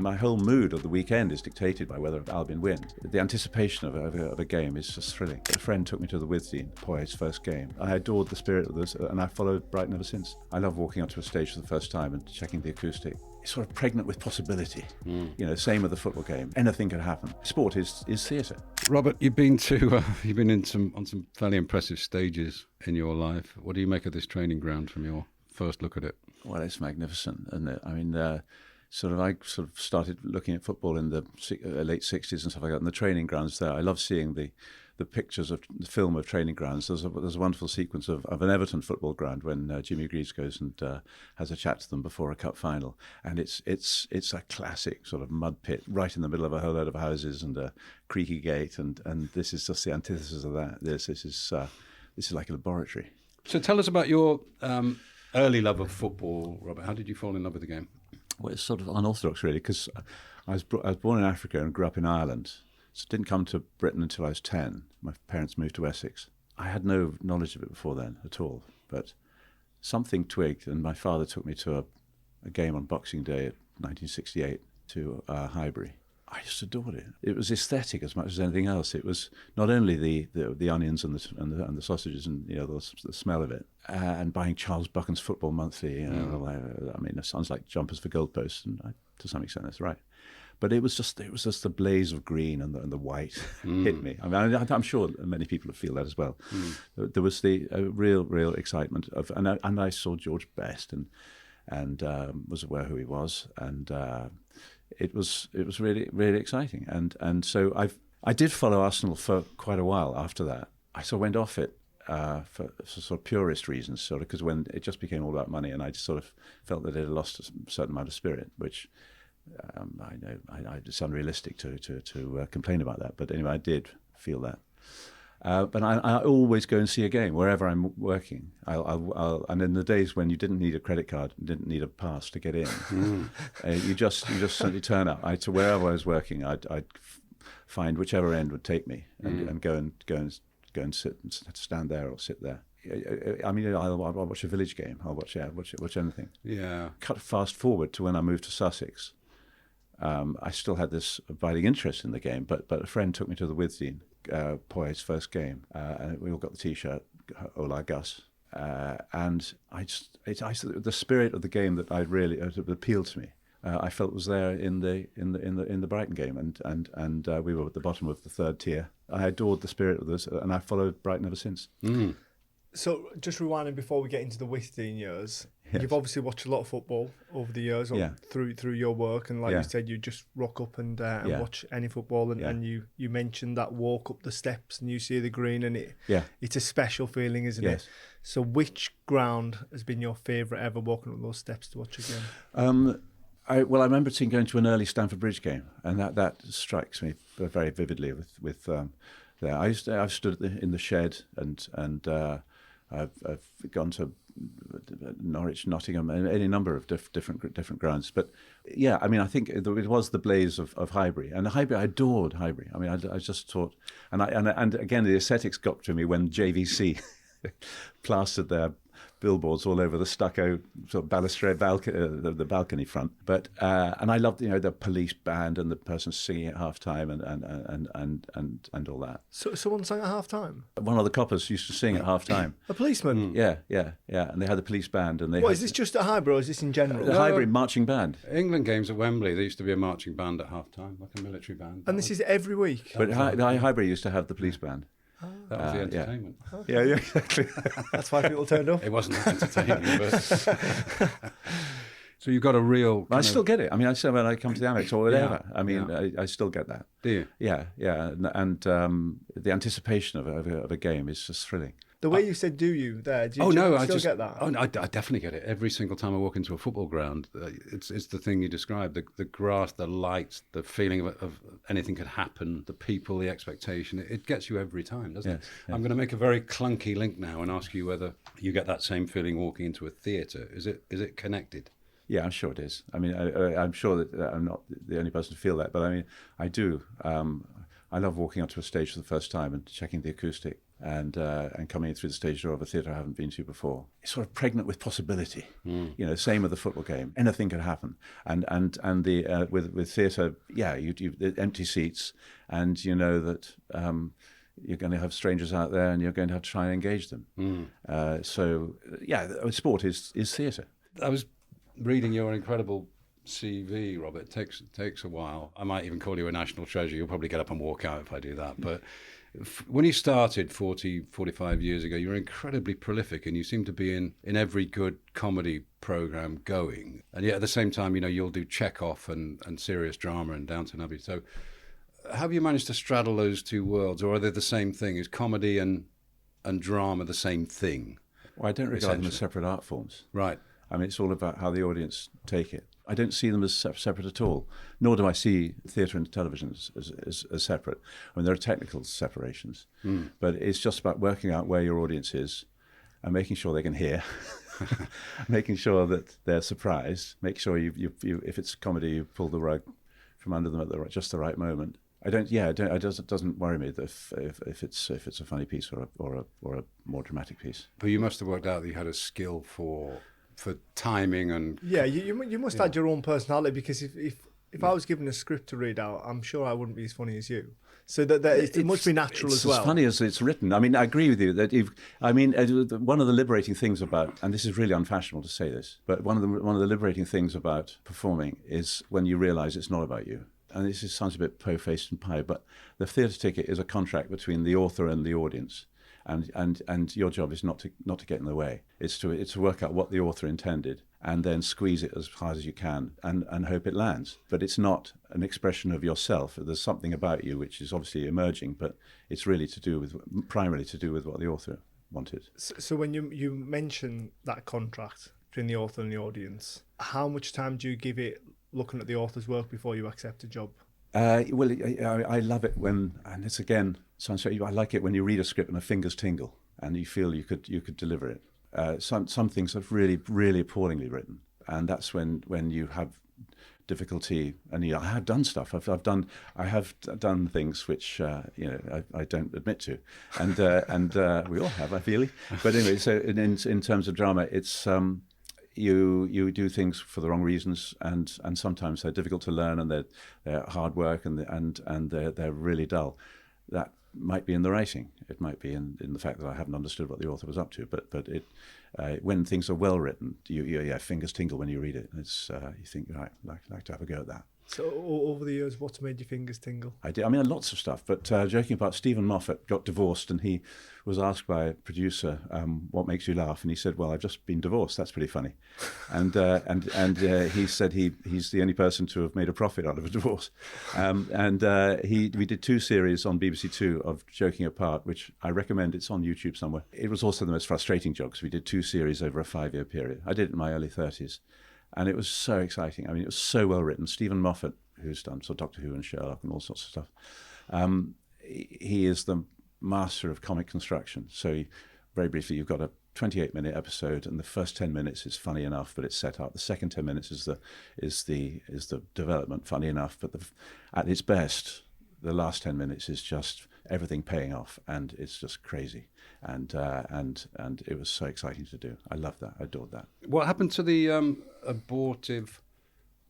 my whole mood of the weekend is dictated by whether Albion win. The anticipation of a game is just thrilling. A friend took me to the Withdean, Poyet's first game. I adored the spirit of this, and I followed Brighton ever since. I love walking onto a stage for the first time and checking the acoustic. It's sort of pregnant with possibility. Same with the football game. Anything could happen. Sport is theatre. Robert, you've been on some fairly impressive stages in your life. What do you make of this training ground from your first look at it? Well, it's magnificent, isn't it? I mean, I started looking at football in the late 60s and stuff like that, and the training grounds there. I love seeing the pictures of the film of training grounds. There's a wonderful sequence of an Everton football ground when Jimmy Greaves goes and has a chat to them before a cup final, and it's a classic sort of mud pit right in the middle of a whole load of houses and a creaky gate, and this is just the antithesis of that. This is like a laboratory. So tell us about your early love of football, Robert. How did you fall in love with the game? Well, it's sort of unorthodox, really, because I was born in Africa and grew up in Ireland. So didn't come to Britain until I was 10. My parents moved to Essex. I had no knowledge of it before then at all, but something twigged, and my father took me to a game on Boxing Day at 1968 to Highbury. I just adored it. It was aesthetic as much as anything else. It was not only the onions and the sausages and the smell of it, and buying Charles Buchan's Football Monthly. I mean, it sounds like jumpers for goalposts, and to some extent that's right. But it was just the blaze of green and the white hit me. I mean, I'm sure many people feel that as well. There was the real excitement of, and I saw George Best and was aware who he was, and it was really exciting. And so I did follow Arsenal for quite a while after that. I sort of went off it for sort of purist reasons, sort of, because when it just became all about money, and I just sort of felt that it had lost a certain amount of spirit, which. I know it's unrealistic to complain about that, but anyway, I did feel that. But I always go and see a game wherever I'm working. And in the days when you didn't need a credit card, didn't need a pass to get in, you just simply turn up. To wherever I was working, I'd find whichever end would take me and go and sit and stand there or sit there. I mean, I'll watch a village game. I'll watch anything. Yeah. Cut fast forward to when I moved to Sussex. I still had this abiding interest in the game, but a friend took me to the Withdean, Poyet's first game, and we all got the T-shirt, Ola Gus, and the spirit of the game that it appealed to me. I felt was there in the Brighton game, and we were at the bottom of the third tier. I adored the spirit of this, and I followed Brighton ever since. So just rewinding before we get into the Withdean years, yes. You've obviously watched a lot of football over the years through your work, and like you said, you just rock up and watch any football, and you mentioned that walk up the steps and you see the green, and it's a special feeling, isn't it? So which ground has been your favourite ever, walking up those steps to watch a game? I remember going to an early Stamford Bridge game, and that strikes me very vividly with there. I've stood in the shed and I've gone to Norwich, Nottingham, and any number of different grounds. But yeah, I mean, I think it was the blaze of Highbury, and Highbury, I adored Highbury. I mean, I just thought, and again, the aesthetics got to me when JVC plastered their billboards all over the stucco sort of balustrade balcony, the balcony front. But and I loved the police band and the person singing at half time and all that. So someone sang at half time? One of the coppers used to sing at half time. A policeman? Yeah. And they had the police band. And is this just at Highbury or is this in general? The Highbury marching band. England games at Wembley, there used to be a marching band at half time, like a military band. And this is every week? But Highbury used to have the police band. That was the entertainment. Yeah, exactly. That's why people turned up. It wasn't that entertaining, but so you've got a real. I still get it. I mean, I still when I come to the Amex or whatever. I mean, I still get that. Do you? Yeah, and the anticipation of a game is just thrilling. The way you said, "Do you?" There, do you still get that? Oh no, I definitely get it. Every single time I walk into a football ground, it's the thing you described: the grass, the lights, the feeling of anything could happen, the people, the expectation. It gets you every time, doesn't it? Yes. I'm going to make a very clunky link now and ask you whether you get that same feeling walking into a theatre. Is it connected? Yeah, I'm sure it is. I mean, I'm sure that I'm not the only person to feel that, but I mean, I do. I love walking onto a stage for the first time and checking the acoustic. and coming in through the stage door of a theatre I haven't been to before. It's sort of pregnant with possibility. Same with the football game. Anything could happen. And the with theatre, you empty seats, and you know that you're going to have strangers out there, and you're going to have to try and engage them. Sport is theatre. I was reading your incredible CV, Robert. It takes a while. I might even call you a national treasure. You'll probably get up and walk out if I do that. But when you started 45 years ago, you were incredibly prolific, and you seem to be in every good comedy program going. And yet at the same time, you'll do Chekhov and serious drama and Downton Abbey. So how have you managed to straddle those two worlds, or are they the same thing? Is comedy and drama the same thing? Well, I don't regard them as separate art forms. Right. I mean, it's all about how the audience take it. I don't see them as separate at all, nor do I see theatre and television as separate. I mean, there are technical separations, but it's just about working out where your audience is and making sure they can hear, making sure that they're surprised, make sure you if it's comedy, you pull the rug from under them at just the right moment. It doesn't worry me if it's a funny piece or a more dramatic piece. But you must have worked out that you had a skill for timing and... Yeah, you must add your own personality, because if I was given a script to read out, I'm sure I wouldn't be as funny as you. So it must be natural as well. It's as funny as it's written. I mean, I agree with you that one of the liberating things about, and this is really unfashionable to say this, but one of the liberating things about performing is when you realise it's not about you. And this sounds a bit po-faced and pie, but the theatre ticket is a contract between the author and the audience. And your job is not to get in the way. It's to work out what the author intended and then squeeze it as hard as you can and hope it lands. But it's not an expression of yourself. There's something about you which is obviously emerging, but it's really primarily to do with what the author wanted. So when you mention that contract between the author and the audience, how much time do you give it looking at the author's work before you accept a job? I love it when, and it's again, sounds so, I like it when you read a script and the fingers tingle and you feel you could deliver it. Some things are really, really appallingly written, and that's when you have difficulty. And I have done stuff. I have done things which I don't admit to, and we all have, I feel. But anyway, so in terms of drama, it's. You do things for the wrong reasons, and sometimes they're difficult to learn, and they're hard work, and they're really dull. That might be in the writing. It might be in the fact that I haven't understood what the author was up to. But when things are well written, your fingers tingle when you read it. It's you think, right, like to have a go at that. So over the years, what's made your fingers tingle? I mean, lots of stuff. But joking about, Stephen Moffat got divorced, and he was asked by a producer, "What makes you laugh?" And he said, "Well, I've just been divorced. That's pretty funny." And he said he's the only person to have made a profit out of a divorce. We did 2 series on BBC Two of Joking Apart, which I recommend. It's on YouTube somewhere. It was also the most frustrating job, because we did 2 series over a 5-year period. I did it in my early 30s. And it was so exciting. I mean, it was so well written. Stephen Moffat, who's done Doctor Who and Sherlock and all sorts of stuff, he is the master of comic construction. So very briefly, you've got a 28-minute episode, and the first 10 minutes is funny enough, but it's set up. The second 10 minutes is the development, funny enough, but at its best, the last 10 minutes is just everything paying off, and it's just crazy. And it was so exciting to do. I loved that. I adored that. What happened to the abortive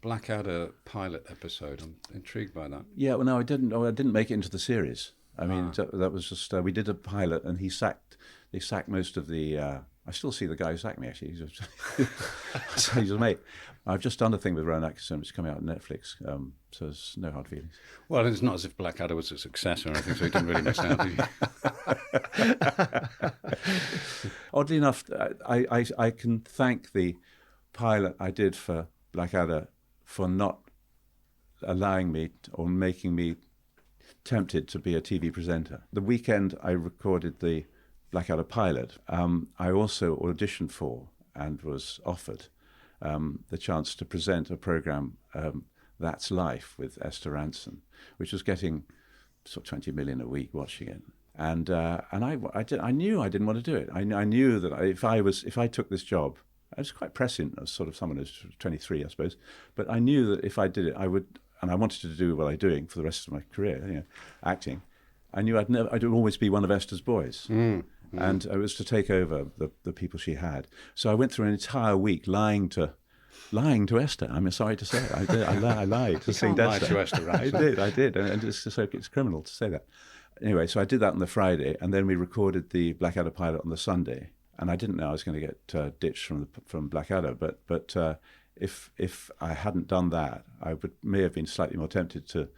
Blackadder pilot episode? I'm intrigued by that. Yeah, well, no, I didn't make it into the series. I mean, that was just we did a pilot, and they sacked most of the. I still see the guy who sacked me, actually. He's a mate. I've just done a thing with Rowan Atkinson, which is coming out on Netflix, so there's no hard feelings. Well, it's not as if Blackadder was a success or anything, so he didn't really miss out, did he? Oddly enough, I can thank the pilot I did for Blackadder for not allowing me or making me tempted to be a TV presenter. The weekend I recorded the Blackadder pilot, I also auditioned for and was offered the chance to present a programme, That's Life, with Esther Rantzen, which was getting sort of 20 million a week watching it. And I knew I didn't want to do it. I knew that if I took this job, I was quite prescient as sort of someone who's 23, I suppose, but I knew that if I did it, I would, and I wanted to do what I'm doing for the rest of my career, acting. I knew I'd always be one of Esther's boys. And it was to take over the people she had. So I went through an entire week lying to Esther. I'm sorry to say it. I did. I lied to sing Dead to Esther, right? I did. And it's criminal to say that. Anyway, so I did that on the Friday, and then we recorded the Blackadder pilot on the Sunday. And I didn't know I was going to get ditched from Blackadder, but if I hadn't done that, I may have been slightly more tempted to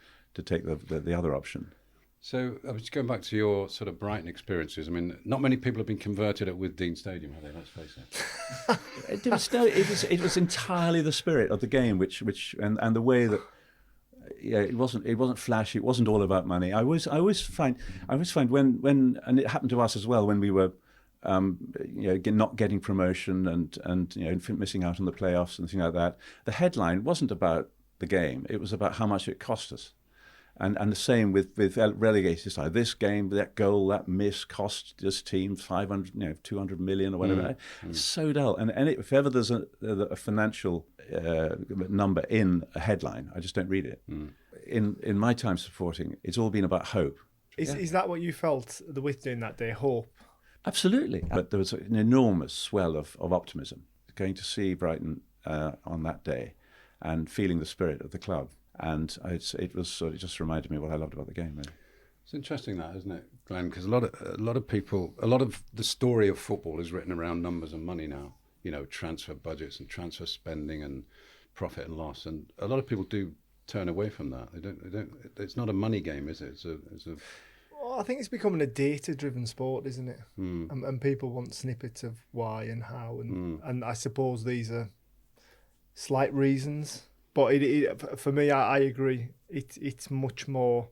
take the other option. So I was going back to your sort of Brighton experiences. I mean, not many people have been converted at Withdean Stadium, have they? Let's face it. It was entirely the spirit of the game, which and the way that it wasn't flashy. It wasn't all about money. I always find when and it happened to us as well when we were not getting promotion and missing out on the playoffs and things like that. The headline wasn't about the game. It was about how much it cost us. And the same with relegated side. This game, that goal, that miss cost this team 500, 200 million or whatever. It's so dull. And if ever there's a financial number in a headline, I just don't read it. In my time supporting, it's all been about hope. Is that what you felt the Withdean that day? Hope. Absolutely. But there was an enormous swell of optimism going to see Brighton on that day and feeling the spirit of the club. And it just reminded me what I loved about the game. Really. It's interesting that, isn't it, Glenn? Because a lot of people, a lot of the story of football is written around numbers and money now. Transfer budgets and transfer spending and profit and loss. And a lot of people do turn away from that. They don't. It's not a money game, is it? It's a. Well, I think it's becoming a data-driven sport, isn't it? And people want snippets of why and how, and I suppose these are slight reasons. But for me, I agree. It's much more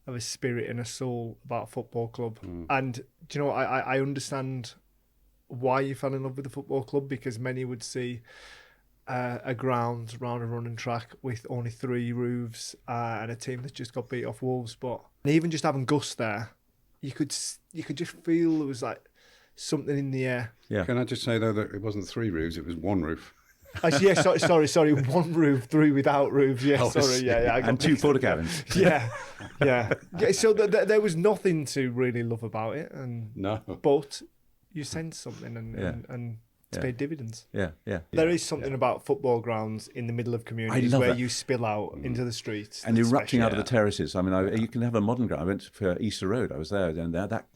of a spirit and a soul about a football club. And do you know, I understand why you fell in love with the football club, because many would see a ground round a running track with only 3 roofs and a team that just got beat off Wolves. But even just having Gus there, you could just feel there was like something in the air. Yeah. Can I just say though that it wasn't 3 roofs; it was 1 roof. Yeah, sorry. 1 roof, 3 without roofs. Yeah, sorry. Yeah. And 2 porta cabins. Yeah. So there was nothing to really love about it, but you sense something, and it's paid dividends. Yeah. There is something about football grounds in the middle of communities where you spill out into the streets and erupting out of the terraces. I mean, you can have a modern ground. I went for Easter Road. I was there, and that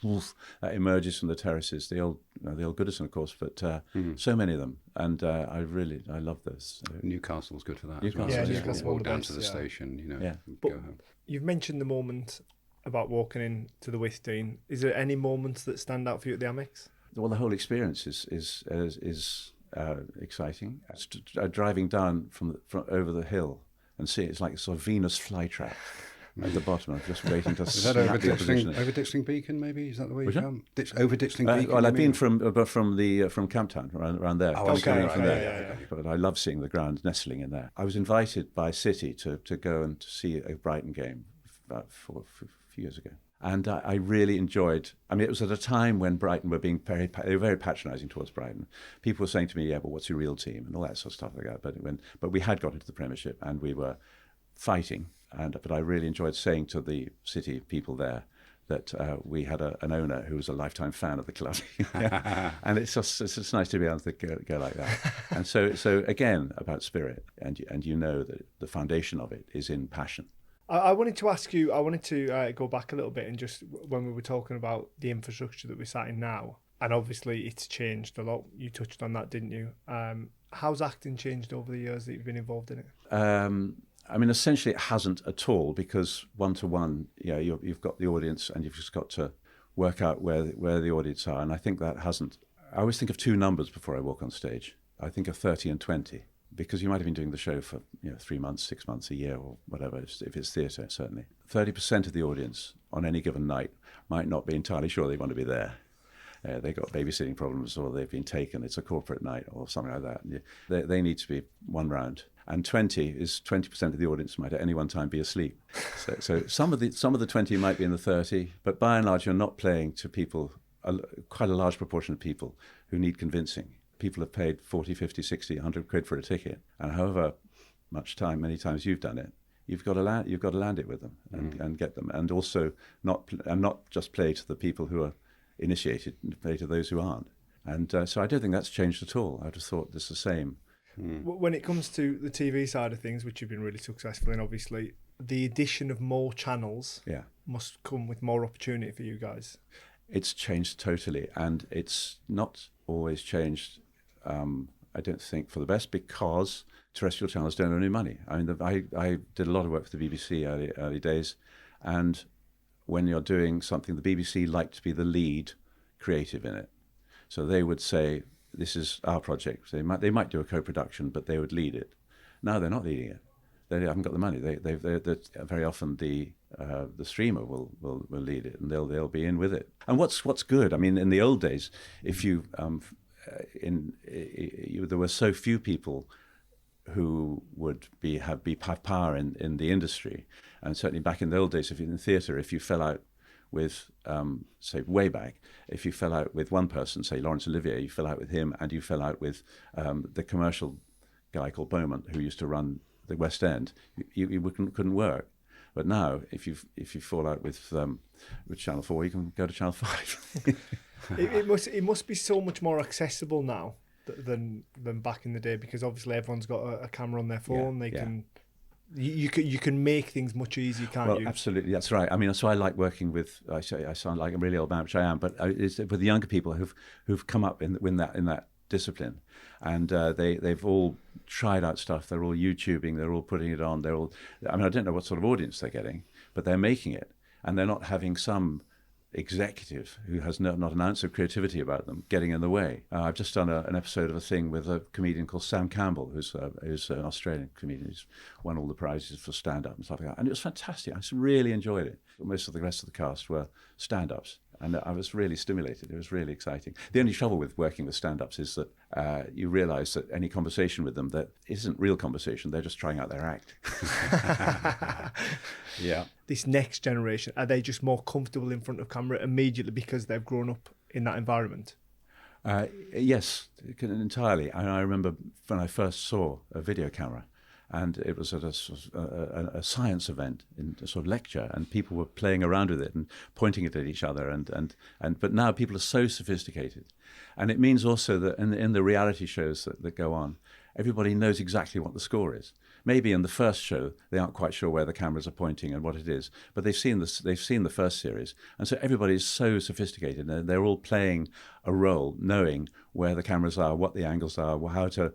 emerges from the terraces. The old Goodison, of course, but so many of them, and I love those. Newcastle's good for that. Newcastle walk down to the station. But go home. You've mentioned the moment about walking into the Withdean. Is there any moments that stand out for you at the Amex? Well, the whole experience is exciting. Driving down from over the hill and see it's like a sort of Venus flytrap at the bottom. I'm just waiting to. Is that over Ditchling Beacon? Maybe is that the way you come? Over Ditchling Beacon. Well, I've been from Camptown around there. Oh, okay. From there. Yeah. But I love seeing the ground nestling in there. I was invited by City to go and to see a Brighton game about a few years ago. And I really enjoyed. I mean, it was at a time when Brighton were being they were very patronising towards Brighton. People were saying to me, "Yeah, but what's your real team?" and all that sort of stuff like that. But we had got into the Premiership and we were fighting. But I really enjoyed saying to the City people there that we had an owner who was a lifetime fan of the club, and it's just nice to be able to go like that. And so again about spirit, and that the foundation of it is in passion. I wanted to ask you, go back a little bit, and just when we were talking about the infrastructure that we're sat in now, and obviously it's changed a lot. You touched on that, didn't you? How's acting changed over the years that you've been involved in it? I mean, essentially it hasn't at all, because one-to-one, you've got the audience and you've just got to work out where the audience are. And I think that hasn't. I always think of 2 numbers before I walk on stage. I think of 30 and 20. Because you might have been doing the show for 3 months, 6 months, a year, or whatever, if it's theatre, certainly. 30% of the audience on any given night might not be entirely sure they want to be there. They've got babysitting problems, or they've been taken, it's a corporate night, or something like that. They need to be one round. And 20% of the audience might at any one time be asleep. So some of the 20 might be in the 30, but by and large you're not playing to people, quite a large proportion of people who need convincing. People have paid 40, 50, 60, 100 quid for a ticket, and however much time, many times you've done it, you've got to land it with them and get them, and also not just play to the people who are initiated, and play to those who aren't. And so I don't think that's changed at all. I'd have thought it's the same. When it comes to the TV side of things, which you've been really successful in, obviously, the addition of more channels must come with more opportunity for you guys. It's changed totally, and it's not always changed, I don't think, for the best, because terrestrial channels don't earn any money. I mean, I did a lot of work for the BBC early days, and when you're doing something, the BBC liked to be the lead creative in it. So they would say, this is our project. They might do a co-production, but they would lead it. Now they're not leading it. They haven't got the money. They're very often the streamer will lead it, and they'll be in with it. And what's good? I mean, in the old days, if you there were so few people who would have power in the industry, and certainly back in the old days, if you're in theatre, if you fell out with, say, way back, if you fell out with one person, say Laurence Olivier, you fell out with him, and you fell out with the commercial guy called Beaumont, who used to run the West End, you couldn't work. But now, if you fall out with Channel 4, you can go to Channel 5. it must be so much more accessible now than back in the day, because obviously everyone's got a camera on their phone. You can make things much easier, can't you? Well, absolutely, that's right. I mean, so I like working with. I sound like a really old man, which I am, but it's with the younger people who've come up in that discipline, and they've all tried out stuff. They're all YouTubing. They're all putting it on. I mean, I don't know what sort of audience they're getting, but they're making it, and they're not having some executive who has not an ounce of creativity about them getting in the way. I've just done an episode of a thing with a comedian called Sam Campbell, who's an Australian comedian. He's won all the prizes for stand-up and stuff like that. And it was fantastic. I just really enjoyed it. Most of the rest of the cast were stand-ups. And I was really stimulated. It was really exciting. The only trouble with working with stand-ups is that you realise that any conversation with them that isn't real conversation, they're just trying out their act. Yeah. This next generation, are they just more comfortable in front of camera immediately because they've grown up in that environment? Yes, entirely. I remember when I first saw a video camera, and it was at a science event, in a sort of lecture, and people were playing around with it and pointing it at each other. But now people are so sophisticated, and it means also that in the reality shows that go on, everybody knows exactly what the score is. Maybe in the first show they aren't quite sure where the cameras are pointing and what it is, but they've seen the first series, and so everybody is so sophisticated. They're all playing a role, knowing where the cameras are, what the angles are, how to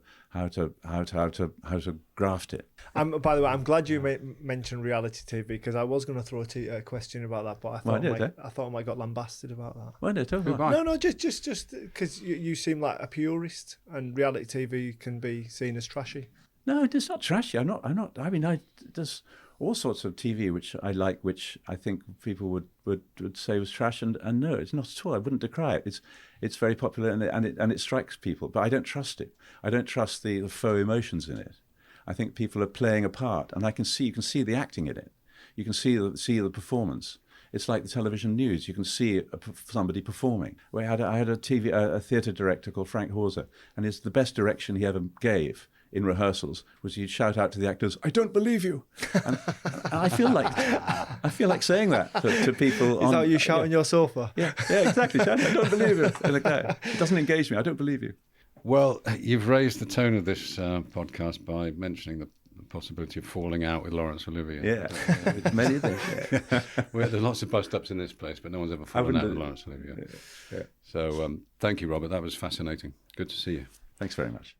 graft it. By the way, I'm glad you mentioned reality TV, because I was going to throw a question about that, but I thought I might got lambasted about that. Well, No, just because you seem like a purist, and reality TV can be seen as trashy. No, it's not trashy. I'm not. I mean, there's all sorts of TV which I like, which I think people would say was trash, and no, it's not at all. I wouldn't decry it. It's very popular, and it strikes people, but I don't trust it. I don't trust the faux emotions in it. I think people are playing a part, and you can see the acting in it. You can see the performance. It's like the television news. You can see somebody performing. I had a theatre director called Frank Hauser, and it's the best direction he ever gave in rehearsals was he'd shout out to the actors, "I don't believe you," and I feel like saying that to people. Is that what you shout on your sofa? Yeah, exactly. Shout, "I don't believe you." It doesn't engage me. I don't believe you. Well, you've raised the tone of this podcast by mentioning the possibility of falling out with Laurence Olivier. Yeah, many things. Yeah. There's lots of bust-ups in this place, but no one's ever fallen out with Laurence Olivier. Yeah. So thank you, Robert. That was fascinating. Good to see you. Thanks very much.